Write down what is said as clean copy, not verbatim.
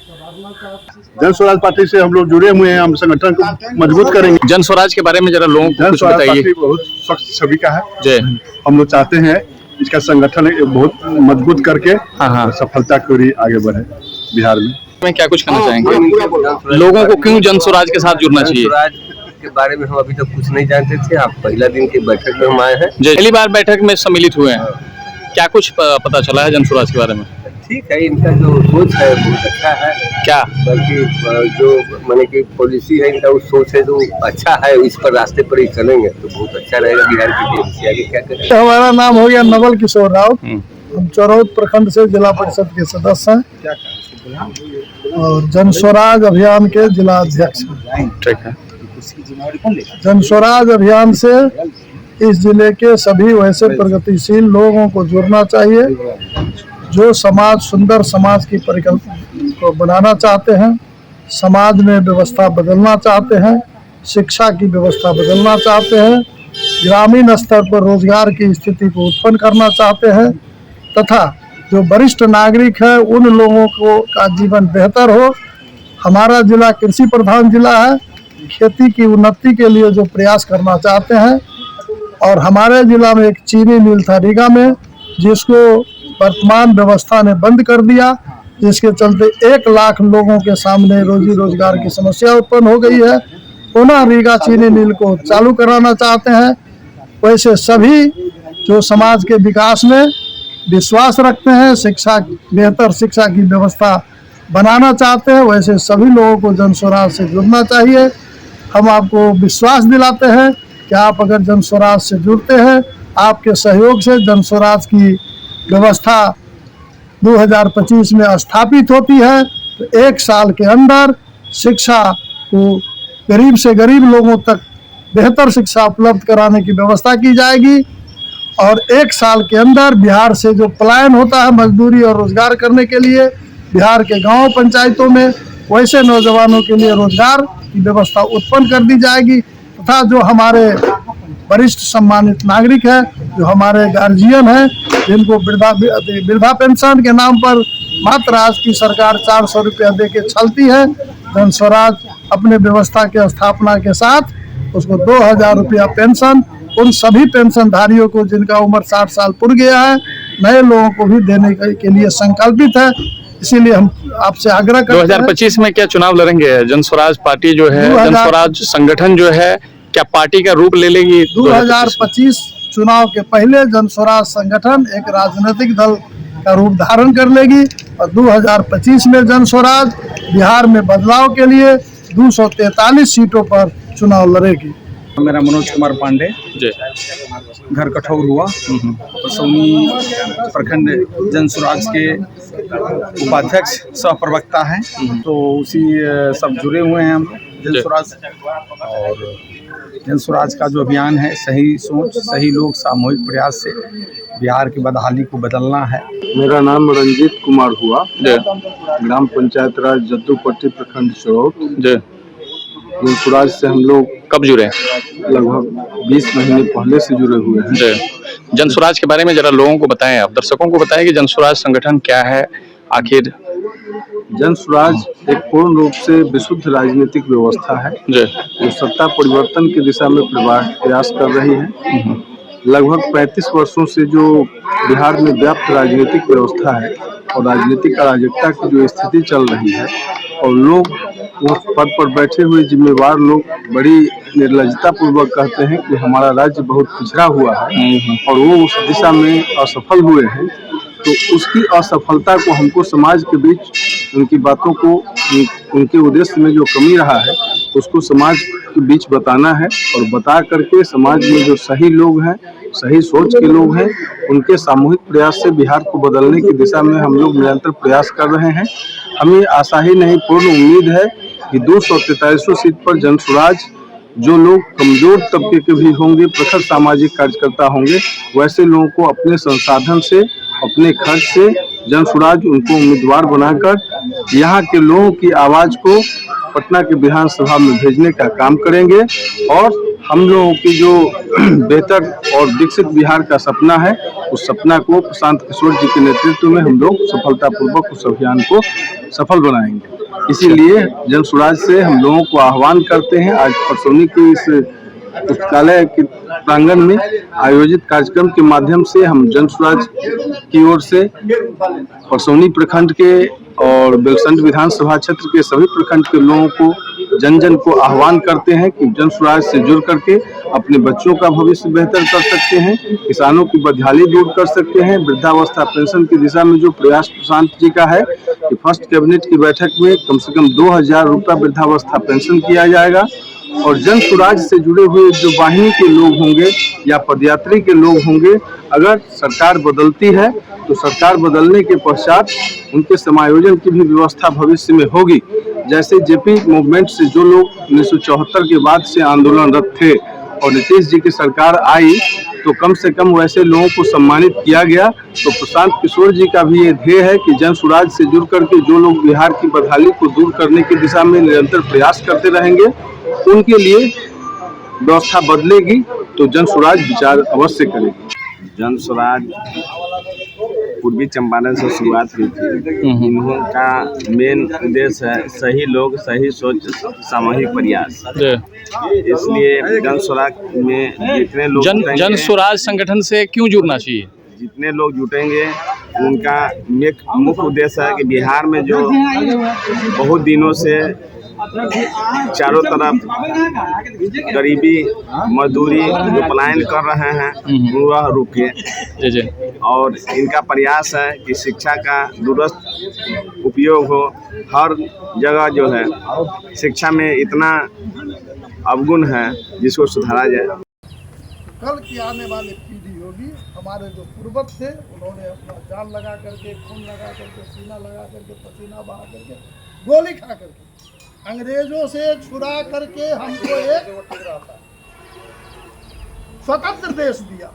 जन स्वराज पार्टी से हम लोग जुड़े हुए हैं, हम संगठन को मजबूत करेंगे। जन स्वराज के बारे में जरा लोगों को कुछ बताइए। बहुत सख्त छवि का है जय। हम लोग चाहते हैं इसका संगठन बहुत मजबूत करके हाँ। सफलता की ओर आगे बढ़े बिहार में। क्या कुछ कहना चाहेंगे लोगों को, क्यों जन स्वराज के साथ जुड़ना चाहिए? स्वराज के बारे में हम अभी तक कुछ नहीं जानते थे। आप पहला दिन की बैठक में हम आए हैं। पहली बार बैठक में सम्मिलित हुए हैं, क्या कुछ पता चला है जन स्वराज के बारे में? ठीक है, इनका जो सोच है बहुत अच्छा है। क्या बल्कि जो माने की पॉलिसी है इनका, उस सोच है जो अच्छा है, इस पर रास्ते पर ही चलेंगे तो बहुत अच्छा रहेगा बिहार के लिए। आगे क्या करें? हमारा नाम हो गया नवल किशोर राव। हम चौरौद प्रखंड से जिला परिषद के सदस्य हैं और जन स्वराज अभियान के जिला अध्यक्ष हैं। ठीक है। जन स्वराज अभियान से इस जिले के सभी वैसे प्रगतिशील लोगों को जुड़ना चाहिए जो समाज, सुंदर समाज की परिकल्पना को बनाना चाहते हैं, समाज में व्यवस्था बदलना चाहते हैं, शिक्षा की व्यवस्था बदलना चाहते हैं, ग्रामीण स्तर पर रोजगार की स्थिति को उत्पन्न करना चाहते हैं तथा जो वरिष्ठ नागरिक है उन लोगों को का जीवन बेहतर हो। हमारा जिला कृषि प्रधान जिला है, खेती की उन्नति के लिए जो प्रयास करना चाहते हैं। और हमारे जिला में एक चीनी मिल था रीगा में, जिसको वर्तमान व्यवस्था ने बंद कर दिया, जिसके चलते 1 लाख लोगों के सामने रोजी रोजगार की समस्या उत्पन्न हो गई है। पुनः रीगा चीनी मिल को चालू कराना चाहते हैं। वैसे सभी जो समाज के विकास में विश्वास रखते हैं, शिक्षा, बेहतर शिक्षा की व्यवस्था बनाना चाहते हैं, वैसे सभी लोगों को जन स्वराज से जुड़ना चाहिए। हम आपको विश्वास दिलाते हैं कि आप अगर जन स्वराज से जुड़ते हैं, आपके सहयोग से जन स्वराज की व्यवस्था 2025 में स्थापित होती है तो 1 साल के अंदर शिक्षा को गरीब से गरीब लोगों तक बेहतर शिक्षा उपलब्ध कराने की व्यवस्था की जाएगी। और 1 साल के अंदर बिहार से जो पलायन होता है मजदूरी और रोजगार करने के लिए बिहार के गांव पंचायतों में, वैसे नौजवानों के लिए रोजगार की व्यवस्था उत्पन्न कर दी जाएगी तथा जो हमारे वरिष्ठ सम्मानित नागरिक हैं, जो हमारे गार्जियन हैं, जिनको वृद्धा पेंशन के नाम पर मात्र आज की सरकार 400 रुपया दे के छलती है, जन स्वराज अपने व्यवस्था के स्थापना के साथ उसको 2000 रुपया पेंशन उन सभी पेंशनधारियों को जिनका उम्र 60 साल पूर गया है, नए लोगों को भी देने के लिए संकल्पित है। इसीलिए हम आपसे आग्रह करते हैं। 2025 में क्या चुनाव लड़ेंगे? जन स्वराज पार्टी जो है, जन स्वराज संगठन जो है, क्या पार्टी का रूप ले लेगी? 2025 चुनाव के पहले जन स्वराज संगठन एक राजनीतिक दल का रूप धारण कर लेगी और 2025 में जन स्वराज बिहार में बदलाव के लिए 243 सीटों पर चुनाव लड़ेगी। मेरा मनोज कुमार पांडे, घर कठौर हुआ, परसौनी प्रखंड जन स्वराज के उपाध्यक्ष सह प्रवक्ता हैं। तो उसी सब जुड़े हुए हैं हम जन स्वराज। और जन स्वराज का जो अभियान है, सही सोच, सही लोग, सामूहिक प्रयास से बिहार की बदहाली को बदलना है। मेरा नाम रंजीत कुमार हुआ, ग्राम पंचायत राज जद्दूपट्टी प्रखंड चौरौद। जन स्वराज से हम लोग कब जुड़े? लगभग 20 महीने पहले से जुड़े हुए हैं। जन स्वराज के बारे में जरा लोगों को बताएं, आप दर्शकों को बताएं कि जन स्वराज संगठन क्या है आखिर। जन स्वराज एक पूर्ण रूप से विशुद्ध राजनीतिक व्यवस्था है जो सत्ता परिवर्तन की दिशा में प्रयास कर रही है। लगभग 35 वर्षों से जो बिहार में व्याप्त राजनीतिक व्यवस्था है और राजनीतिक अराजकता की जो स्थिति चल रही है और लोग उस पद पर बैठे हुए जिम्मेवार लोग बड़ी निर्लजता पूर्वक कहते हैं कि हमारा राज्य बहुत पिछड़ा हुआ है और वो उस दिशा में असफल हुए हैं। तो उसकी असफलता को हमको समाज के बीच उनकी बातों को, उनके उद्देश्य में जो कमी रहा है उसको समाज के बीच बताना है और बता करके समाज में जो सही लोग हैं, सही सोच के लोग हैं, उनके सामूहिक प्रयास से बिहार को बदलने की दिशा में हम लोग निरंतर प्रयास कर रहे हैं। हमें आशा ही नहीं पूर्ण उम्मीद है कि 243 सीट पर जन स्वराज, जो लोग कमजोर तबके के भी होंगे, प्रखर सामाजिक कार्यकर्ता होंगे, वैसे लोगों को अपने संसाधन से, अपने खर्च से जन स्वराज उनको उम्मीदवार बनाकर यहाँ के लोगों की आवाज को पटना के विधानसभा में भेजने का काम करेंगे। और हम लोगों की जो बेहतर और विकसित बिहार का सपना है, उस सपना को प्रशांत किशोर जी के नेतृत्व में हम लोग सफलतापूर्वक उस अभियान को सफल बनाएंगे। इसीलिए जन स्वराज से हम लोगों को आह्वान करते हैं। आज परसौनी के इस पुस्तकालय के प्रांगण में आयोजित कार्यक्रम के माध्यम से हम जन स्वराज की ओर से परसौनी प्रखंड के और बेलसंड विधानसभा क्षेत्र के सभी प्रखंड के लोगों को जन जन को आह्वान करते हैं कि जन स्वराज से जुड़ करके अपने बच्चों का भविष्य बेहतर कर सकते हैं, किसानों की बदहाली दूर कर सकते हैं। वृद्धावस्था पेंशन की दिशा में जो प्रयास प्रशांत जी का है कि फर्स्ट कैबिनेट की बैठक में कम से कम 2000 रुपया वृद्धावस्था पेंशन किया जाएगा और जन स्वराज से जुड़े हुए जो वाहिनी के लोग होंगे या पदयात्री के लोग होंगे, अगर सरकार बदलती है तो सरकार बदलने के पश्चात उनके समायोजन की भी व्यवस्था भविष्य में होगी। जैसे जेपी मूवमेंट से जो लोग 1974 के बाद से आंदोलनरत थे और नीतीश जी की सरकार आई तो कम से कम वैसे लोगों को सम्मानित किया गया। तो प्रशांत किशोर जी का भी ये ध्येय है कि जन स्वराज से जुड़ करके जो लोग बिहार की बदहाली को दूर करने की दिशा में निरंतर प्रयास करते रहेंगे, उनके लिए व्यवस्था बदलेगी तो जन स्वराज विचार अवश्य करेगी। जन स्वराज पूर्वी चंपारण से शुरुआत हुई थी। इन्हों का मेन उद्देश्य है सही लोग सही सोच सामूहिक प्रयास। इसलिए जन स्वराज में जितने लोग जन स्वराज संगठन से क्यों जुड़ना चाहिए? जितने लोग जुटेंगे उनका मुख्य उद्देश्य है कि बिहार में जो बहुत दिनों से चारों तरफ गरीबी मजदूरी जो पलायन कर रहे हैं वह रुके और इनका प्रयास है कि शिक्षा का दुरुस्त उपयोग हो। हर जगह जो है शिक्षा में इतना अवगुण है जिसको सुधारा जाए। कल की आने वाली पीढ़ी होगी, हमारे जो पूर्वज थे उन्होंने अपना जान लगा करके, खून लगा करके, सीना लगा करके, पसीना बहा करके, गोली खा करके अंग्रेजों से छुड़ा करके हमको एक स्वतंत्र देश दिया।